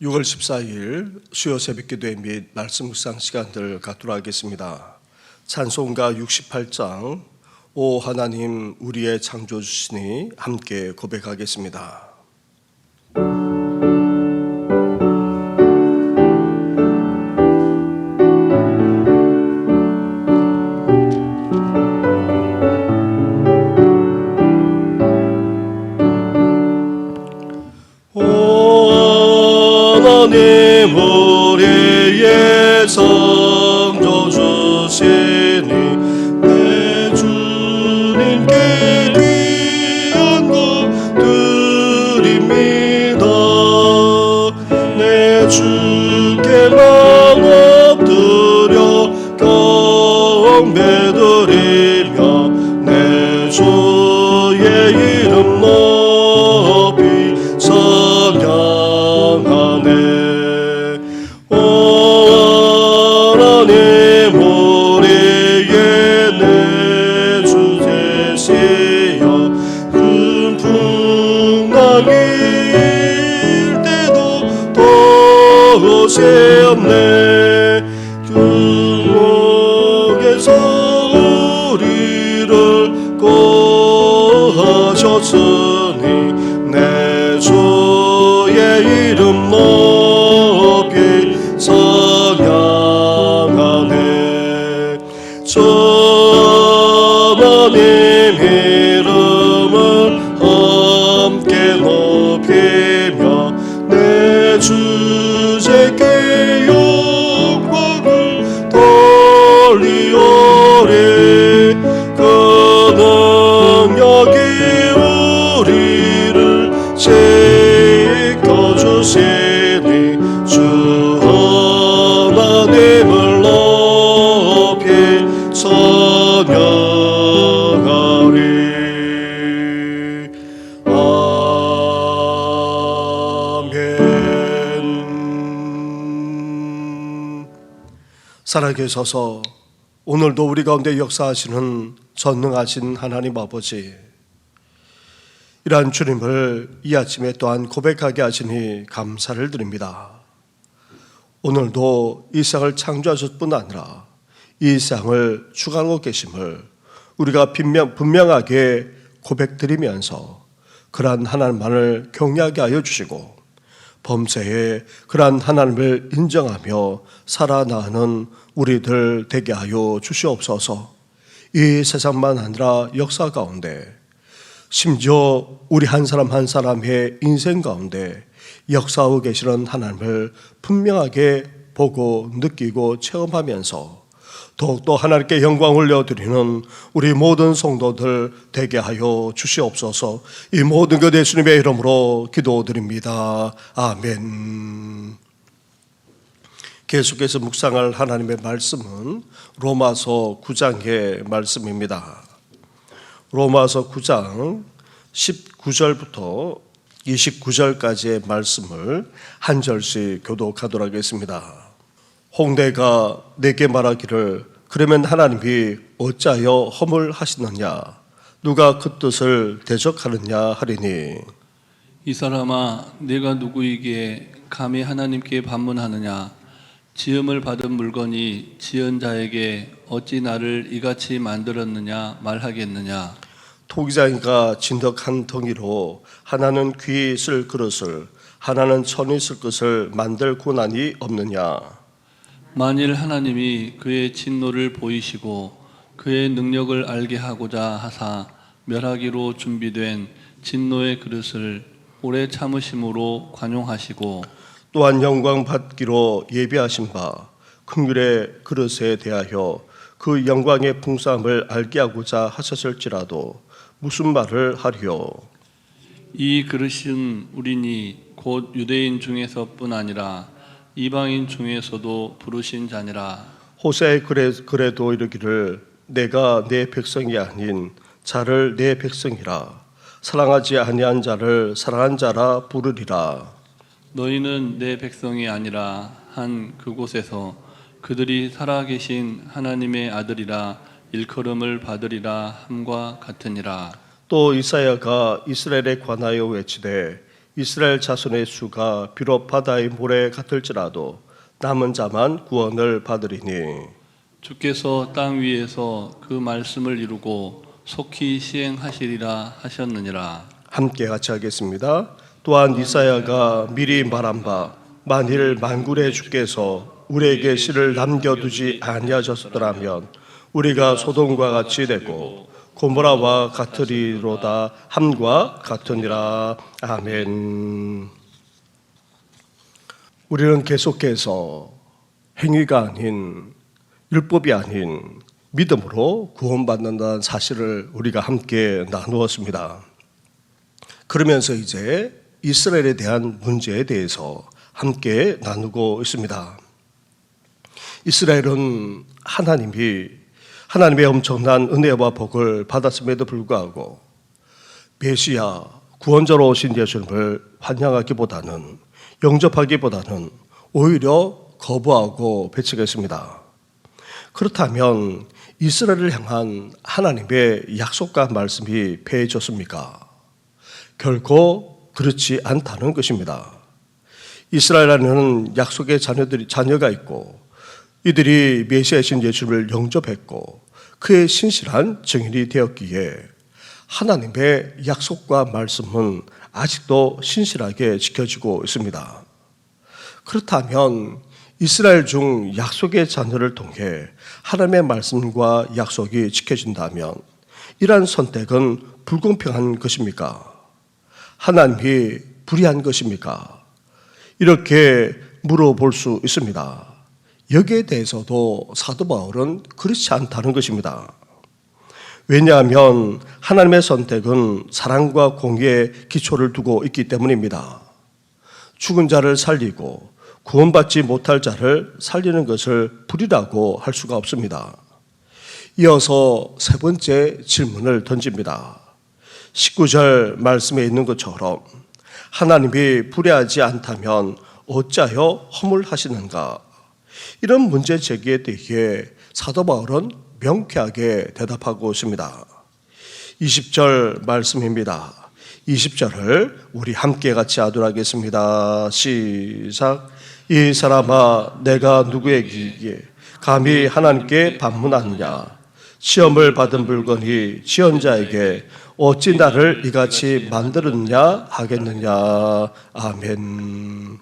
6월 14일 수요 새벽기도회 및 말씀 묵상 시간들 갖도록 하겠습니다. 찬송가 68장 오 하나님 우리의 창조주시니 함께 고백하겠습니다. 하나님 우리의 창조주시니 내 주님께 귀한 것 드립니다. 내 주께 만 엎드려 경배드리며 내 주의 이름 높이 찬양하네. 하나님 우리의 내 주 되시여 큰 풍랑일 때도 도우시옵네. 주목에서 우리를 구하셨으니 내 주의 이름 높이 찬양하네. 주 하나님 이름을 함께 높이며 내 주제께 영광을 돌리오리. 그 능력이 우리를 지켜주시니 주 하나님을 높이 찬양하리. 아멘. 살아계셔서 오늘도 우리 가운데 역사하시는 전능하신 하나님 아버지, 이러한 주님을 이 아침에 또한 고백하게 하시니 감사를 드립니다. 오늘도 이 세상을 창조하셨을 뿐 아니라 이 세상을 주관하고 계심을 우리가 분명하게 고백드리면서 그러한 하나님만을 경외하게 하여 주시고 범세에 그러한 하나님을 인정하며 살아나가는 우리들 되게 하여 주시옵소서. 이 세상만 아니라 역사 가운데 심지어 우리 한 사람 한 사람의 인생 가운데 역사하고 계시는 하나님을 분명하게 보고 느끼고 체험하면서 더욱더 하나님께 영광 올려드리는 우리 모든 성도들 되게 하여 주시옵소서. 이 모든 것 예수님의 이름으로 기도드립니다. 아멘. 계속해서 묵상할 하나님의 말씀은 로마서 9장의 말씀입니다. 로마서 9장 19절부터 29절까지의 말씀을 한 절씩 교독하도록 하겠습니다. 홍대가 내게 말하기를 그러면 하나님이 어찌하여 허물하시느냐 누가 그 뜻을 대적하느냐 하리니, 이 사람아 내가 누구이기에 감히 하나님께 반문하느냐. 지음을 받은 물건이 지은 자에게 어찌 나를 이같이 만들었느냐 말하겠느냐. 토기장이가 진흙 한 덩이로 하나는 귀 쓸 그릇을 하나는 천이 쓸 것을 만들 고난이 없느냐. 만일 하나님이 그의 진노를 보이시고 그의 능력을 알게 하고자 하사 멸하기로 준비된 진노의 그릇을 오래 참으심으로 관용하시고 또한 영광 받기로 예비하신 바 긍휼의 그릇에 대하여 그 영광의 풍성함을 알게 하고자 하셨을지라도 무슨 말을 하리요. 이 그릇은 우리니 곧 유대인 중에서뿐 아니라 이방인 중에서도 부르신 자니라. 호세의 글에도 이르기를 내가 내 백성이 아닌 자를 내 백성이라 사랑하지 아니한 자를 사랑한 자라 부르리라. 너희는 내 백성이 아니라 한 그곳에서 그들이 살아계신 하나님의 아들이라 일컬음을 받으리라 함과 같으니라. 또 이사야가 이스라엘에 관하여 외치되 이스라엘 자손의 수가 비록 바다의 모래 같을지라도 남은 자만 구원을 받으리니 주께서 땅 위에서 그 말씀을 이루고 속히 시행하시리라 하셨느니라. 함께 같이 하겠습니다. 또한 이사야가 미리 말한 바 만일 만군의 주께서 우리에게 씨를 남겨두지 아니하셨더라면 우리가 소돔과 같이 되고 고모라와 같으리로다 함과 같으니라. 아멘. 우리는 계속해서 행위가 아닌 율법이 아닌 믿음으로 구원받는다는 사실을 우리가 함께 나누었습니다. 그러면서 이제 이스라엘에 대한 문제에 대해서 함께 나누고 있습니다. 이스라엘은 하나님의 엄청난 은혜와 복을 받았음에도 불구하고 메시아 구원자로 오신 예수님을 환영하기보다는 영접하기보다는 오히려 거부하고 배척했습니다. 그렇다면 이스라엘을 향한 하나님의 약속과 말씀이 폐해졌습니까? 결코 그렇지 않다는 것입니다. 이스라엘에는 약속의 자녀가 있고 이들이 메시아이신 예수를 영접했고 그의 신실한 증인이 되었기에 하나님의 약속과 말씀은 아직도 신실하게 지켜지고 있습니다. 그렇다면 이스라엘 중 약속의 자녀를 통해 하나님의 말씀과 약속이 지켜진다면 이러한 선택은 불공평한 것입니까? 하나님이 불의한 것입니까? 이렇게 물어볼 수 있습니다. 여기에 대해서도 사도 바울은 그렇지 않다는 것입니다. 왜냐하면 하나님의 선택은 사랑과 공의의 기초를 두고 있기 때문입니다. 죽은 자를 살리고 구원받지 못할 자를 살리는 것을 불의라고 할 수가 없습니다. 이어서 세 번째 질문을 던집니다. 19절 말씀에 있는 것처럼 하나님이 불의하지 않다면 어찌하여 허물하시는가? 이런 문제 제기에 대해 사도 바울은 명쾌하게 대답하고 있습니다. 20절 말씀입니다. 20절을 우리 함께 같이 하도록 하겠습니다. 시작. 이 사람아 내가 누구에게 감히 하나님께 반문하느냐? 시험을 받은 물건이 지연자에게 어찌 나를 이같이 만들었냐 하겠느냐. 아멘.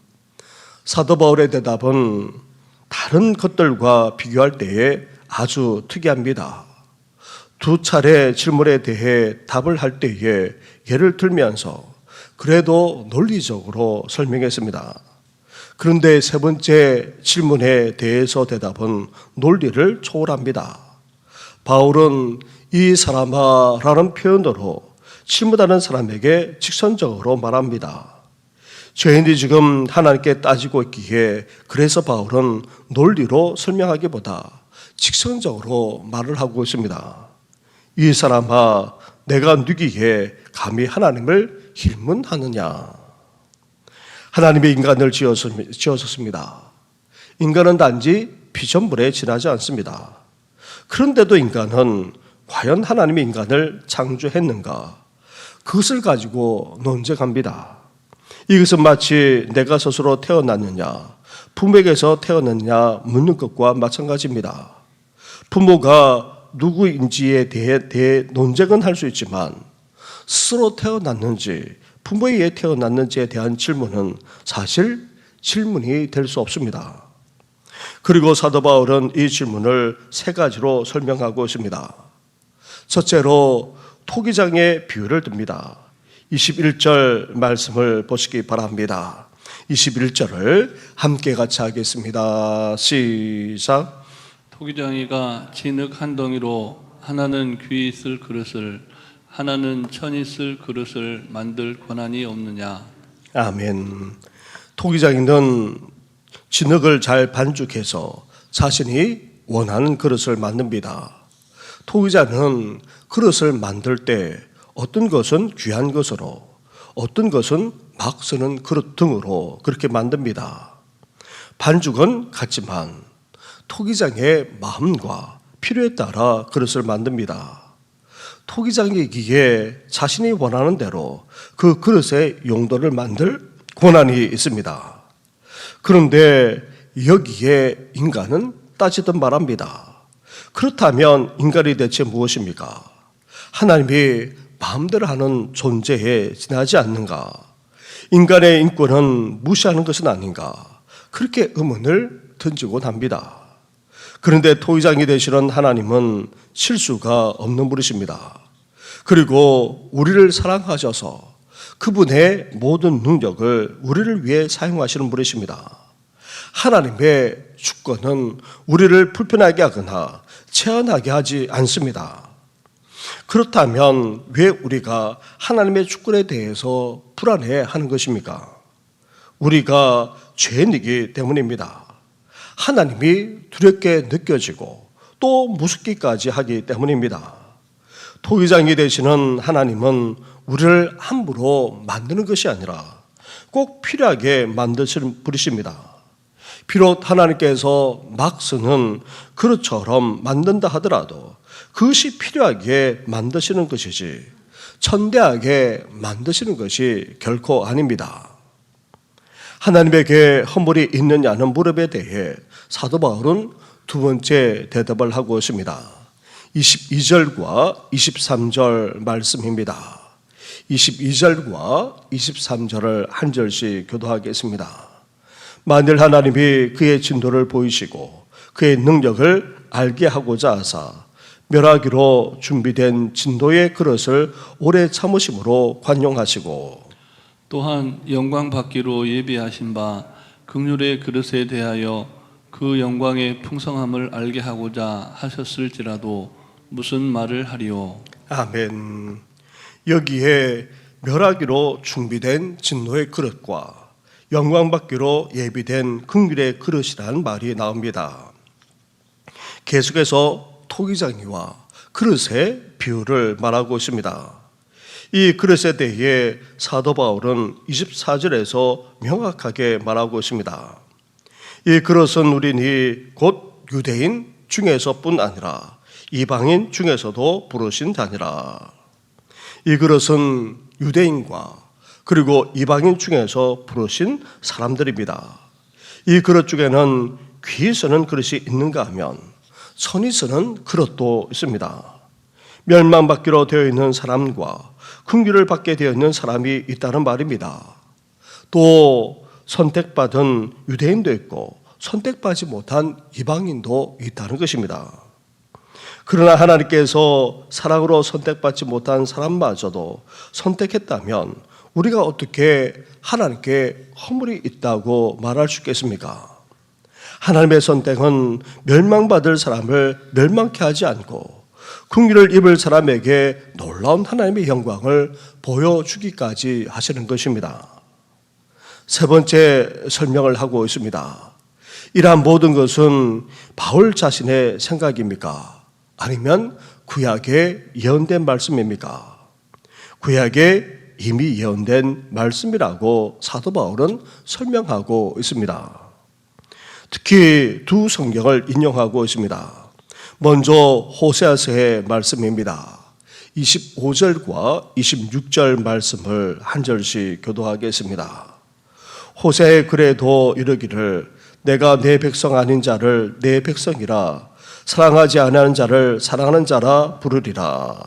사도 바울의 대답은 다른 것들과 비교할 때에 아주 특이합니다. 두 차례 질문에 대해 답을 할 때에 예를 들면서 그래도 논리적으로 설명했습니다. 그런데 세 번째 질문에 대해서 대답은 논리를 초월합니다. 바울은 이 사람아 라는 표현으로 질문하는 사람에게 직선적으로 말합니다. 죄인이 지금 하나님께 따지고 있기에 그래서 바울은 논리로 설명하기보다 직선적으로 말을 하고 있습니다. 이 사람아 내가 누기에 감히 하나님을 힐문하느냐? 하나님의 인간을 지었습니다. 인간은 단지 피조물에 지나지 않습니다. 그런데도 인간은 과연 하나님의 인간을 창조했는가? 그것을 가지고 논쟁합니다. 이것은 마치 내가 스스로 태어났느냐, 부모에게서 태어났느냐 묻는 것과 마찬가지입니다. 부모가 누구인지에 대해 논쟁은 할 수 있지만 스스로 태어났는지 부모에 의해 태어났는지에 대한 질문은 사실 질문이 될 수 없습니다. 그리고 사도 바울은 이 질문을 세 가지로 설명하고 있습니다. 첫째로 토기장의 비유를 듭니다. 21절 말씀을 보시기 바랍니다. 21절을 함께 같이 하겠습니다. 시작. 토기장이가 진흙 한 덩이로 하나는 귀 있을 그릇을 하나는 천 있을 그릇을 만들 권한이 없느냐. 아멘. 토기장이는 진흙을 잘 반죽해서 자신이 원하는 그릇을 만듭니다. 토기장은 그릇을 만들 때 어떤 것은 귀한 것으로 어떤 것은 막 쓰는 그릇 등으로 그렇게 만듭니다. 반죽은 같지만 토기장의 마음과 필요에 따라 그릇을 만듭니다. 토기장이기에 자신이 원하는 대로 그 그릇의 용도를 만들 권한이 있습니다. 그런데 여기에 인간은 따지듯 말합니다. 그렇다면 인간이 대체 무엇입니까? 하나님이 마음대로 하는 존재에 지나지 않는가? 인간의 인권은 무시하는 것은 아닌가? 그렇게 의문을 던지곤 합니다. 그런데 토기장이 되시는 하나님은 실수가 없는 분이십니다. 그리고 우리를 사랑하셔서 그분의 모든 능력을 우리를 위해 사용하시는 분이십니다. 하나님의 주권은 우리를 불편하게 하거나 제한하게 하지 않습니다. 그렇다면 왜 우리가 하나님의 주권에 대해서 불안해하는 것입니까? 우리가 죄인이기 때문입니다. 하나님이 두렵게 느껴지고 또 무섭기까지 하기 때문입니다. 토기장이 되시는 하나님은 우리를 함부로 만드는 것이 아니라 꼭 필요하게 만드시는 분이십니다. 비록 하나님께서 막 쓰는 그릇처럼 만든다 하더라도 그것이 필요하게 만드시는 것이지 천대하게 만드시는 것이 결코 아닙니다. 하나님에게 허물이 있느냐는 물음에 대해 사도 바울은 두 번째 대답을 하고 있습니다. 22절과 23절 말씀입니다. 22절과 23절을 한 절씩 교도하겠습니다. 만일 하나님이 그의 진도를 보이시고 그의 능력을 알게 하고자 하사 멸하기로 준비된 진도의 그릇을 오래 참으심으로 관용하시고 또한 영광 받기로 예비하신 바 긍휼의 그릇에 대하여 그 영광의 풍성함을 알게 하고자 하셨을지라도 무슨 말을 하리요? 아멘. 여기에 멸하기로 준비된 진노의 그릇과 영광 받기로 예비된 긍휼의 그릇이라는 말이 나옵니다. 계속해서 토기장이와 그릇의 비유를 말하고 있습니다. 이 그릇에 대해 사도 바울은 24절에서 명확하게 말하고 있습니다. 이 그릇은 우리니 곧 유대인 중에서뿐 아니라 이방인 중에서도 부르신 자니라. 이 그릇은 유대인과 그리고 이방인 중에서 부르신 사람들입니다. 이 그릇 중에는 귀히 쓰는 그릇이 있는가 하면 선이 쓰는 그릇도 있습니다. 멸망받기로 되어 있는 사람과 긍휼을 받게 되어 있는 사람이 있다는 말입니다. 또 선택받은 유대인도 있고 선택받지 못한 이방인도 있다는 것입니다. 그러나 하나님께서 사랑으로 선택받지 못한 사람마저도 선택했다면 우리가 어떻게 하나님께 허물이 있다고 말할 수 있겠습니까? 하나님의 선택은 멸망받을 사람을 멸망케 하지 않고 긍휼을 입을 사람에게 놀라운 하나님의 영광을 보여주기까지 하시는 것입니다. 세 번째 설명을 하고 있습니다. 이러한 모든 것은 바울 자신의 생각입니까? 아니면 구약에 예언된 말씀입니까? 구약에 이미 예언된 말씀이라고 사도 바울은 설명하고 있습니다. 특히 두 성경을 인용하고 있습니다. 먼저 호세아서의 말씀입니다. 25절과 26절 말씀을 한 절씩 교도하겠습니다. 호세아의 글에도 이르기를 내가 내 백성 아닌 자를 내 백성이라 사랑하지 아니하는 자를 사랑하는 자라 부르리라.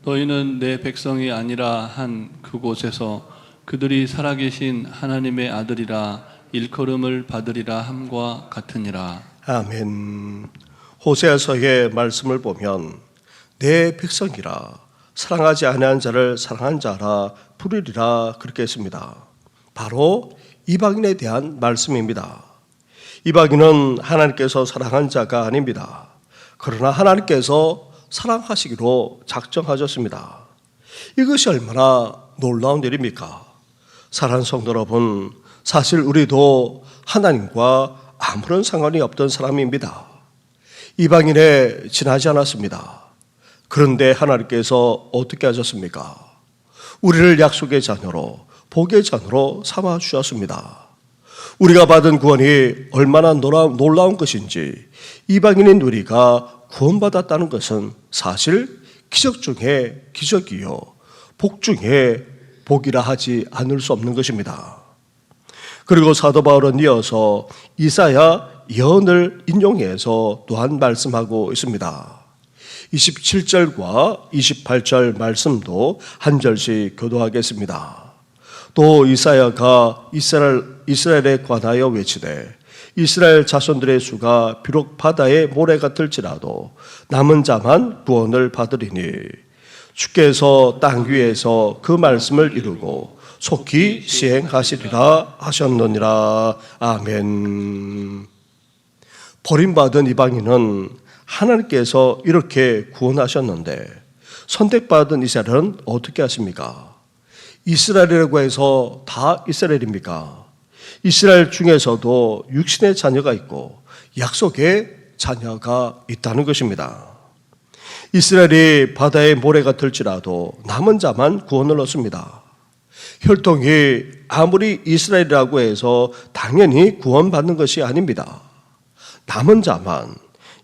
너희는 내 백성이 아니라 한 그곳에서 그들이 살아계신 하나님의 아들이라 일컬음을 받으리라 함과 같으니라. 아멘. 호세아서의 말씀을 보면 내 백성이라 사랑하지 아니한 자를 사랑한 자라 부르리라 그렇게 했습니다. 바로 이방인에 대한 말씀입니다. 이방인은 하나님께서 사랑한 자가 아닙니다. 그러나 하나님께서 사랑하시기로 작정하셨습니다. 이것이 얼마나 놀라운 일입니까? 사랑하는 성도 여러분, 사실 우리도 하나님과 아무런 상관이 없던 사람입니다. 이방인에 지나지 않았습니다. 그런데 하나님께서 어떻게 하셨습니까? 우리를 약속의 자녀로 복의 자녀로 삼아 주셨습니다. 우리가 받은 구원이 얼마나 놀라운 것인지 이방인인 우리가 구원받았다는 것은 사실 기적 중에 기적이요 복 중에 복이라 하지 않을 수 없는 것입니다. 그리고 사도 바울은 이어서 이사야 예언을 인용해서 또한 말씀하고 있습니다. 27절과 28절 말씀도 한 절씩 교도하겠습니다. 또 이사야가 이스라엘에 관하여 외치되 이스라엘 자손들의 수가 비록 바다의 모래가 들지라도 남은 자만 구원을 받으리니 주께서 땅 위에서 그 말씀을 이루고 속히 시행하시리라 하셨느니라. 아멘. 버림받은 이방인은 하나님께서 이렇게 구원하셨는데 선택받은 이스라엘은 어떻게 하십니까? 이스라엘이라고 해서 다 이스라엘입니까? 이스라엘 중에서도 육신의 자녀가 있고 약속의 자녀가 있다는 것입니다. 이스라엘이 바다의 모래가 들지라도 남은 자만 구원을 얻습니다. 혈통이 아무리 이스라엘이라고 해서 당연히 구원받는 것이 아닙니다. 남은 자만,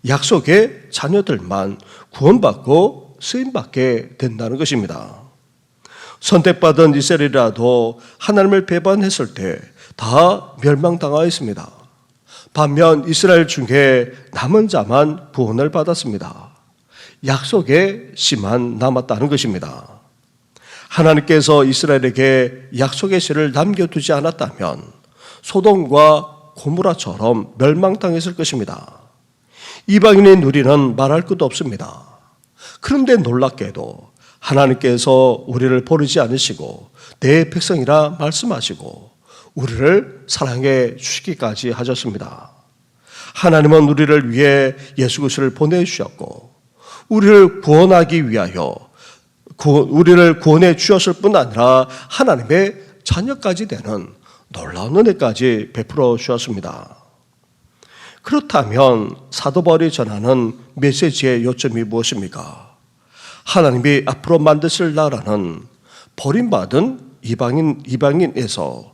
약속의 자녀들만 구원받고 쓰임받게 된다는 것입니다. 선택받은 이스라엘이라도 하나님을 배반했을 때 다 멸망당하였습니다. 반면 이스라엘 중에 남은 자만 구원을 받았습니다. 약속의 씨만 남았다는 것입니다. 하나님께서 이스라엘에게 약속의 씨를 남겨두지 않았다면 소돔과 고모라처럼 멸망당했을 것입니다. 이방인의 누리는 말할 것도 없습니다. 그런데 놀랍게도 하나님께서 우리를 버리지 않으시고 내 백성이라 말씀하시고 우리를 사랑해 주시기까지 하셨습니다. 하나님은 우리를 위해 예수 그리스도를 보내주셨고 우리를 구원하기 위하여 우리를 구원해 주셨을 뿐 아니라 하나님의 자녀까지 되는 놀라운 은혜까지 베풀어 주셨습니다. 그렇다면 사도 바울이 전하는 메시지의 요점이 무엇입니까? 하나님이 앞으로 만드실 나라는 버림받은 이방인에서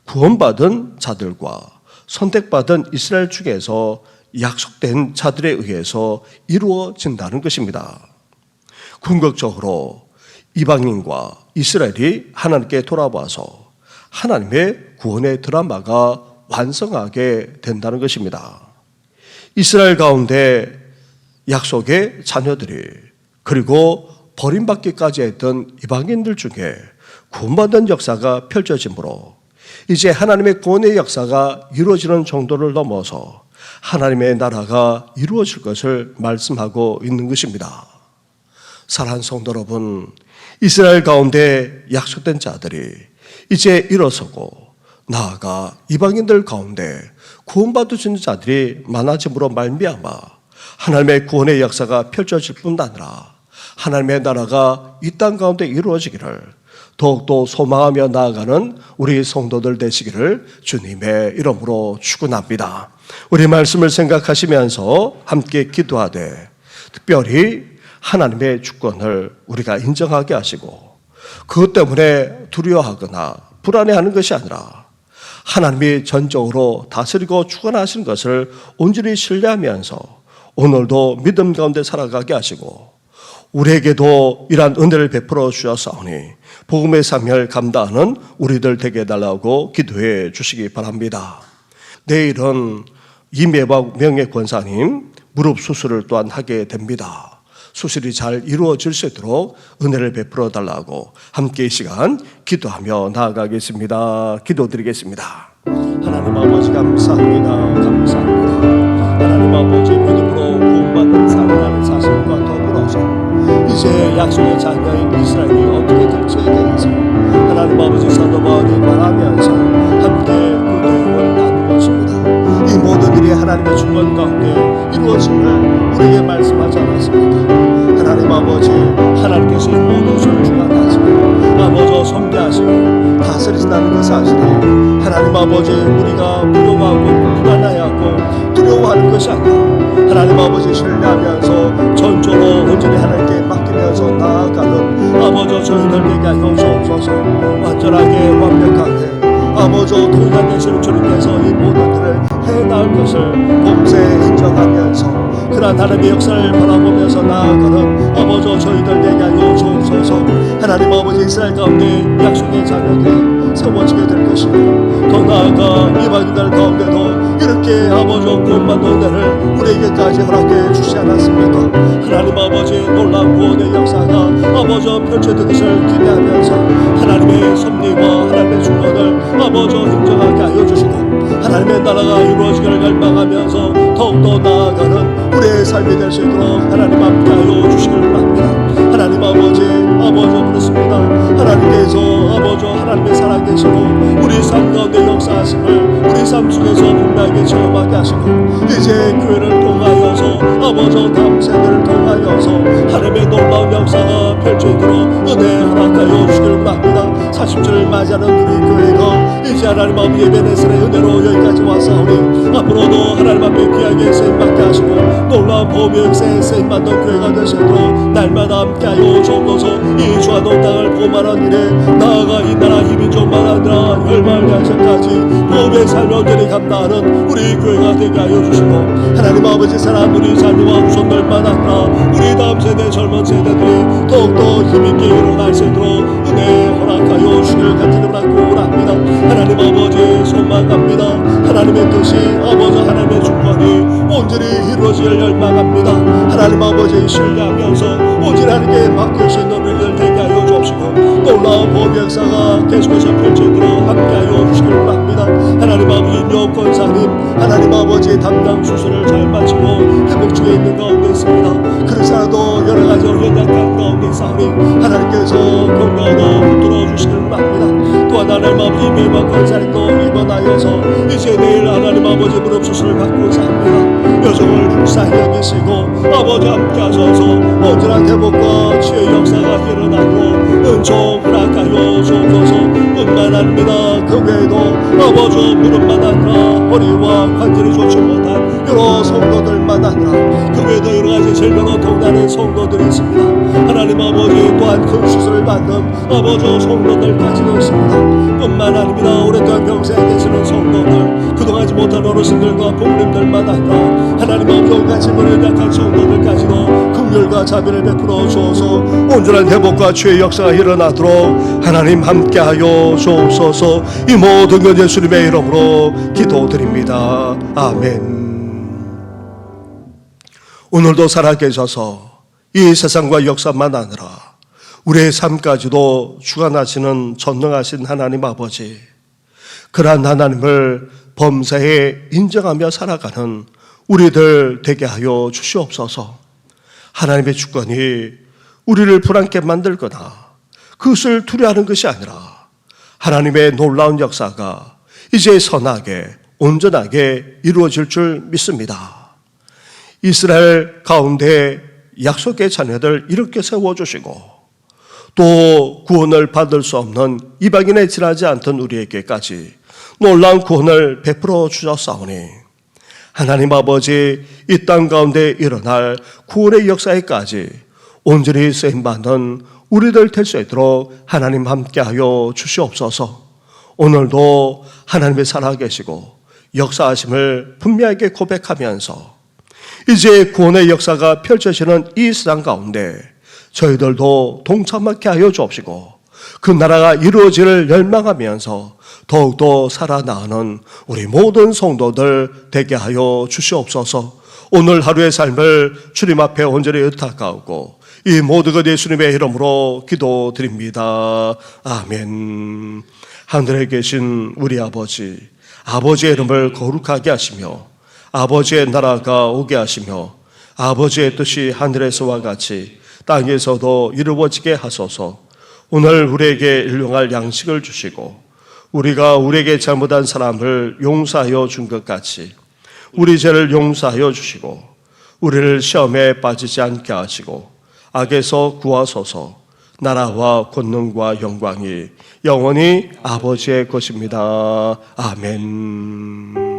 구원받은 자들과 선택받은 이스라엘 중에서 약속된 자들에 의해서 이루어진다는 것입니다. 궁극적으로 이방인과 이스라엘이 하나님께 돌아와서 하나님의 구원의 드라마가 완성하게 된다는 것입니다. 이스라엘 가운데 약속의 자녀들이 그리고 버림받기까지 했던 이방인들 중에 구원받은 역사가 펼쳐지므로 이제 하나님의 구원의 역사가 이루어지는 정도를 넘어서 하나님의 나라가 이루어질 것을 말씀하고 있는 것입니다. 사랑하는 성도 여러분, 이스라엘 가운데 약속된 자들이 이제 일어서고 나아가 이방인들 가운데 구원받으시는 자들이 많아짐으로 말미암아 하나님의 구원의 역사가 펼쳐질 뿐 아니라 하나님의 나라가 이 땅 가운데 이루어지기를 더욱더 소망하며 나아가는 우리 성도들 되시기를 주님의 이름으로 축원합니다. 우리 말씀을 생각하시면서 함께 기도하되 특별히 하나님의 주권을 우리가 인정하게 하시고 그것 때문에 두려워하거나 불안해하는 것이 아니라 하나님이 전적으로 다스리고 주권하시는 것을 온전히 신뢰하면서 오늘도 믿음 가운데 살아가게 하시고 우리에게도 이러한 은혜를 베풀어 주셨사오니 복음의 사명을 감당하는 우리들 되게 해달라고 기도해 주시기 바랍니다. 내일은 이매박 명예권사님 무릎 수술을 또한 하게 됩니다. 수술이 잘 이루어질 수 있도록 은혜를 베풀어 달라고 함께 이 시간 기도하며 나아가겠습니다. 기도드리겠습니다. 하나님 아버지 감사합니다. 하나님 아버지 믿음으로 구원받은 삶이라는 사실과 더불어서 이제 약속의 자녀인 이스라엘이 어떻게 될지에 대해서 하나님 아버지 사도 바울이 말하면서 함께 그 내용을 나누고 있습니다. 이 모든 일이 하나님의 주권 가운데 이루어짐을 우리에게 말씀하지 않았습니까? 하나님 아버지 하나님께서 이 모든 것을 주관하시고 아버지 섬기하시고 다스리신다는 것을 아시니 하나님 아버지 우리가 두려워하고 불안해하고 두려워하는 것이 아니라 하나님 아버지 신뢰하면서 전적으로 온전히 하나님께 맡기면서 나아가는 아버지 저희들 되게 하여 주옵소서. 완전하게 완벽하게 아버지 동일한 되시는 주님께서 이 모든 일을 해나갈 것을 봉쇄 인정하면서 그러한 하나님의 역사를 바라보면서 나아가는 아버지 저희들 되게 하여 주옵소서. 하나님 아버지 이스라엘 가운데 약속의 자녀들이 세워지게 될 것이고 더 나아가 이방인들 가운데도 이렇게 아버지 구원받는 은혜를 우리에게까지 허락해 주시지 않았습니까? 하나님 아버지 놀라운 구원의 역사가 아버지 펼쳐진 것을 기대하면서 하나님의 섭리와 하나님의 주권을 아버지 인정하게 하여 주시고 하나님의 나라가 이루어지기를 갈망하면서 더욱더 나아가는 우리의 삶이 될 수 있도록 하나님 함께 하여 주시길 바랍니다. 하나님 아버지 부르십니다. 하나님께서 아버지 하나님의 살아계시고 우리 삶 가운데 역사하심을 우리 삶 속에서 분명하게 체험하게 하시고 이제 교회를 통하여서 아버지 다음 세대를 통하여서 하나님의 놀라운 역사가 펼쳐지도록 은혜 허락하여 주시길 바랍니다. 40주를 맞이하는 우리 교회가 이제 하나님 아버지 예배내선의 은혜로 여기까지 왔사오니 앞으로도 하나님 앞에 귀하게 쓰임받게 하시고 놀라운 보험의 역사에 쓰임받는 교회가 되시도록 날마다 함께하여 주옵소서. 이 주하는 땅을 보만한 일에 나아가 이 나라 이민족만 아니라 열방의 한시까지 보험의 삶을 온전히 감당하는 우리 교회가 되게 하여 주시고 하나님 아버지 사랑 우리 자녀와 후손들만 아니라 우리 다음 세대 젊은 세대들이 더욱더 힘있게 일어날 수 있도록 은혜 허락하여 주시길 간절히 바랍니다. 하나님 아버지 소망합니다. 하나님의 뜻이 아버지 하나님의 주권이 온전히 이루어질 열망합니다. 하나님 아버지 신뢰하면서 온전히 하나님께 맡길 수 있는 우리들 되게 하여 주옵시고 놀라운 보험 역사가 계속해서 펼쳐지도록 함께하여 주시길 바랍니다. 하나님 아버지 인력 권사님 하나님 아버지 담당 수술을 잘 마치고 회복 중에 있는 가운데 있습니다. 그러사도 여러 가지 연약한 가운데 있사오니 하나님께서 건강하다 붙들어 주시길 바랍니다. 또한 하나님 아버지 매번 권사님도 입원하여서 이제 내일 하나님 아버지 무릎 수술을 받고자 합니다. 여정을 불쌍히 여기시고 아버지 함께 하셔서 온전한 회복과 치유의 역사가 일어나고 은총 허락하여 주옵소서. 뿐만 아닙니다. 그 외에도 아버지 무릎만 아니라 허리와 관절이 좋지 못한 여러 성도들만 아니라 그 외에도 여러 가지 질병으로 동나는 성도들이 있습니다. 하나님 아버지 또한 큰 수술을 받는 아버지 성도들까지도 있습니다. 뿐만 아닙니다. 오랫동안 병세에 계시는 성도들 그동안 하지 못한 어르신들과 부모님들만 아니라 하나님 아버지 온갖 질병에 약한 성도들까지도 긍휼과 자비를 베풀어 주어서 온전한 회복과 치유의 역사가 일어나도록 하나님 함께하여 주옵소서. 이 모든 것 예수님의 이름으로 기도드립니다. 아멘. 오늘도 살아계셔서 이 세상과 역사만 아니라 우리의 삶까지도 주관하시는 전능하신 하나님 아버지, 그러한 하나님을 범사에 인정하며 살아가는 우리들 되게 하여 주시옵소서. 하나님의 주권이 우리를 불안케 만들거나 그것을 두려워하는 것이 아니라 하나님의 놀라운 역사가 이제 선하게 온전하게 이루어질 줄 믿습니다. 이스라엘 가운데 약속의 자녀들 이렇게 세워주시고 또 구원을 받을 수 없는 이방인에 지나지 않던 우리에게까지 놀라운 구원을 베풀어 주셨사오니 하나님 아버지 이 땅 가운데 일어날 구원의 역사에까지 온전히 쓰임받는 우리들 될 수 있도록 하나님 함께하여 주시옵소서. 오늘도 하나님의 살아계시고 역사하심을 분명하게 고백하면서 이제 구원의 역사가 펼쳐지는 이 세상 가운데 저희들도 동참하게 하여 주옵시고 그 나라가 이루어지를 열망하면서 더욱더 살아나가는 우리 모든 성도들 되게 하여 주시옵소서. 오늘 하루의 삶을 주님 앞에 온전히 의탁하고 이 모든 것 예수님의 이름으로 기도드립니다. 아멘. 하늘에 계신 우리 아버지, 아버지의 이름을 거룩하게 하시며 아버지의 나라가 오게 하시며 아버지의 뜻이 하늘에서와 같이 땅에서도 이루어지게 하소서. 오늘 우리에게 일용할 양식을 주시고 우리가 우리에게 잘못한 사람을 용서하여 준 것 같이 우리 죄를 용서하여 주시고 우리를 시험에 빠지지 않게 하시고 악에서 구하소서. 나라와 권능과 영광이 영원히 아버지의 것입니다. 아멘.